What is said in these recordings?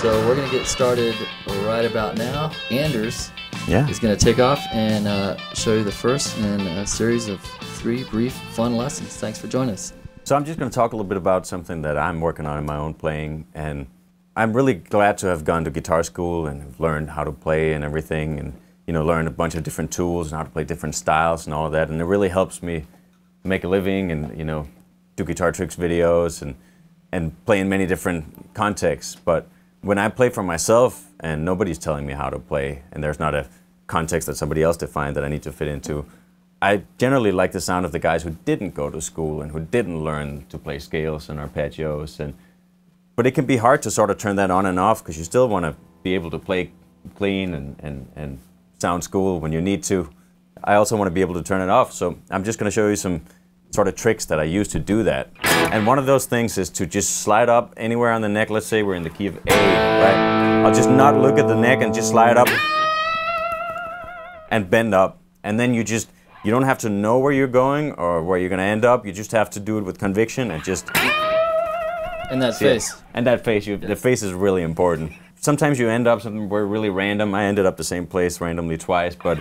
So we're going to get started right about now. Anders is going to take off and show you the first in a series of 3 brief, fun lessons. Thanks for joining us. So I'm just going to talk a little bit about something that I'm working on in my own playing, and I'm really glad to have gone to guitar school and have learned how to play and everything, and learn a bunch of different tools and how to play different styles and all of that, and it really helps me make a living and do guitar tricks videos and play in many different contexts. But when I play for myself and nobody's telling me how to play and there's not a context that somebody else defined that I need to fit into, I generally like the sound of the guys who didn't go to school and who didn't learn to play scales and arpeggios. But it can be hard to sort of turn that on and off because you still want to be able to play clean and sound school when you need to. I also want to be able to turn it off. So I'm just going to show you some sort of tricks that I use to do that. And one of those things is to just slide up anywhere on the neck. Let's say we're in the key of A, right? I'll just not look at the neck and just slide up and bend up. And then you don't have to know where you're going or where you're going to end up. You just have to do it with conviction and just... And that face. And that face. The face is really important. Sometimes you end up somewhere really random. I ended up the same place randomly twice, but...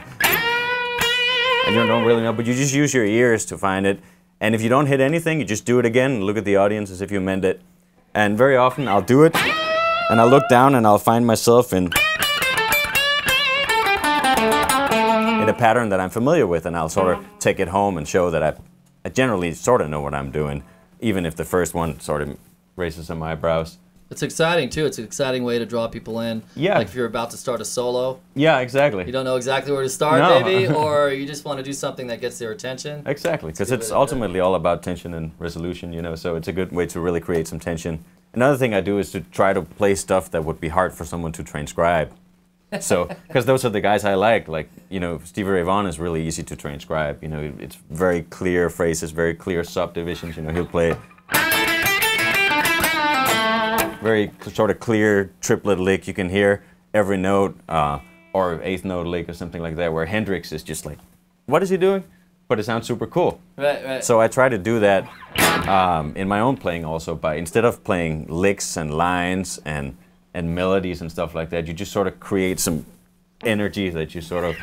And you don't really know, but you just use your ears to find it. And if you don't hit anything, you just do it again and look at the audience as if you meant it. And very often I'll do it, and I'll look down and I'll find myself in a pattern that I'm familiar with, and I'll sort of take it home and show that I generally sort of know what I'm doing, even if the first one sort of raises some eyebrows. It's exciting too. It's an exciting way to draw people in. Yeah. Like if you're about to start a solo. Yeah, exactly. You don't know exactly where to start, maybe, or you just want to do something that gets their attention. Exactly, because it's ultimately all about tension and resolution, so it's a good way to really create some tension. Another thing I do is to try to play stuff that would be hard for someone to transcribe. So, because those are the guys I like Stevie Ray Vaughan is really easy to transcribe. It's very clear phrases, very clear subdivisions. He'll play very sort of clear triplet lick. You can hear every note, or 8th note lick or something like that, where Hendrix is just like, what is he doing? But it sounds super cool. Right. So I try to do that in my own playing also, by instead of playing licks and lines and melodies and stuff like that, you just sort of create some energy that you sort of...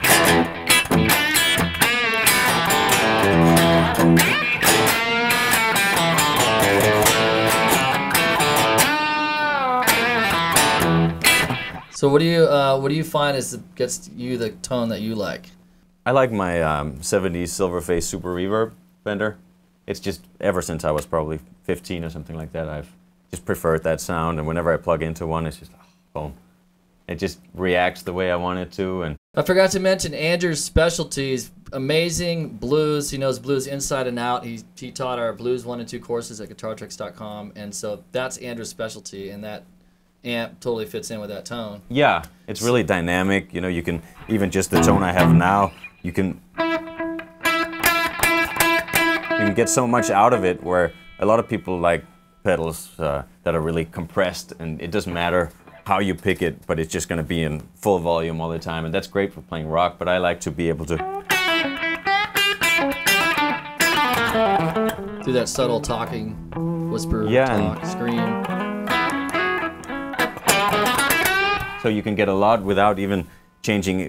So what do you find gets you the tone that you like? I like my 70s Silverface Super Reverb Fender. It's just ever since I was probably 15 or something like that, I've just preferred that sound, and whenever I plug into one, it's just boom. It just reacts the way I want it to. And I forgot to mention Andrew's specialties. Amazing blues. He knows blues inside and out. He taught our blues 1 and 2 courses at guitartricks.com, and so that's Andrew's specialty, and that amp totally fits in with that tone. Yeah, it's really dynamic. You can, even just the tone I have now, you can get so much out of it, where a lot of people like pedals that are really compressed, and it doesn't matter how you pick it, but it's just going to be in full volume all the time, and that's great for playing rock, but I like to be able to do that subtle talking, whisper, talk, scream. So you can get a lot without even changing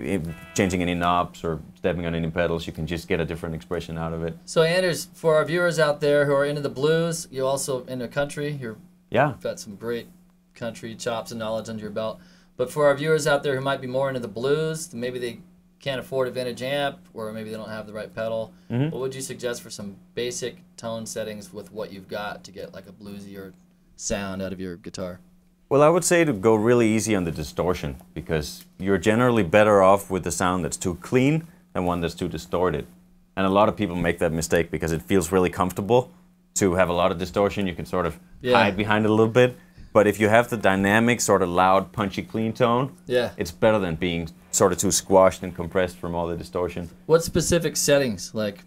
any knobs or stepping on any pedals. You can just get a different expression out of it. So Anders, for our viewers out there who are into the blues, you're also into country. You've got some great country chops and knowledge under your belt. But for our viewers out there who might be more into the blues, maybe they can't afford a vintage amp, or maybe they don't have the right pedal, what would you suggest for some basic tone settings with what you've got to get like a bluesier sound out of your guitar? Well, I would say to go really easy on the distortion, because you're generally better off with the sound that's too clean than one that's too distorted. And a lot of people make that mistake because it feels really comfortable to have a lot of distortion. You can sort of hide behind it a little bit. But if you have the dynamic, sort of loud, punchy, clean tone, it's better than being sort of too squashed and compressed from all the distortion. What specific settings, like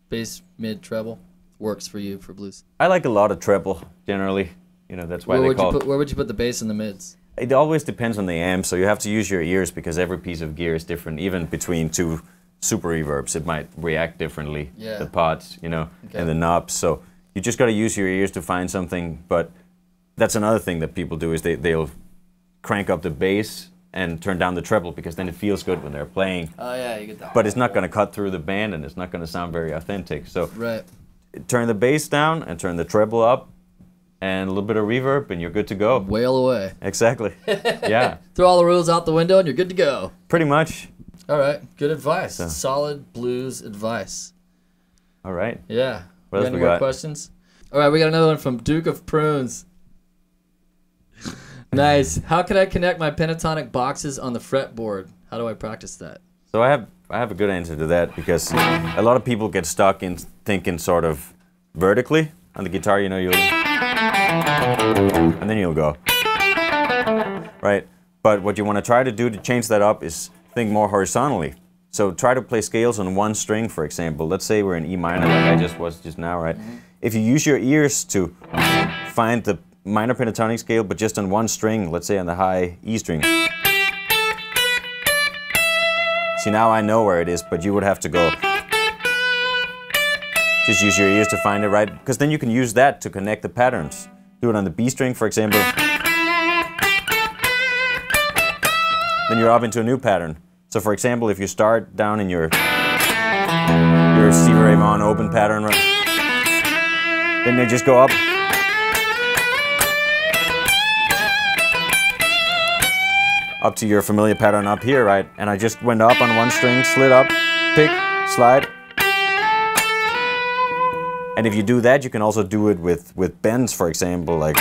bass, mid, treble, works for you for blues? I like a lot of treble, generally. That's why where would you put the bass and the mids? It always depends on the amp, so you have to use your ears, because every piece of gear is different. Even between 2 super reverbs, it might react differently. The pots, and the knobs. So you just got to use your ears to find something. But that's another thing that people do, is they'll crank up the bass and turn down the treble, because then it feels good when they're playing. Oh yeah, you get that. But it's not going to cut through the band, and it's not going to sound very authentic. So right. Turn the bass down and turn the treble up, and a little bit of reverb, and you're good to go. Wail away. Exactly. Yeah. Throw all the rules out the window, and you're good to go. Pretty much. All right. Good advice. So. Solid blues advice. All right. Yeah. What else any we got? More questions? All right, we got another one from Duke of Prunes. Nice. How can I connect my pentatonic boxes on the fretboard? How do I practice that? So I have a good answer to that, because a lot of people get stuck in thinking sort of vertically on the guitar. You know, you'll and then you'll go right. But what you want to try to do to change that up is think more horizontally. So try to play scales on one string, for example. Let's say we're in E minor, like I just was just now, right? Mm-hmm. If you use your ears to find the minor pentatonic scale, but just on one string, let's say on the high E string. See, now I know where it is, but you would have to go. Just use your ears to find it, right? Because then you can use that to connect the patterns. Do it on the B string, for example. Then you're up into a new pattern. So for example, if you start down in your Stevie Ray Vaughan open pattern, right? Then they just go up. Up to your familiar pattern up here, right? And I just went up on one string, slid up, pick, slide. And if you do that, you can also do it with bends, for example, like.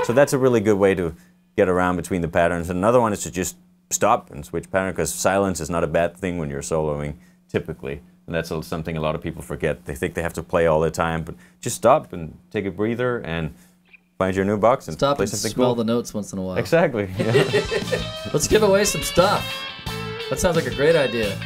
So that's a really good way to get around between the patterns. And another one is to just stop and switch pattern, because silence is not a bad thing when you're soloing, typically. And that's something a lot of people forget. They think they have to play all the time, but just stop and take a breather and find your new box and stop play and something smell cool. the notes once in a while. Exactly. Yeah. Let's give away some stuff. That sounds like a great idea.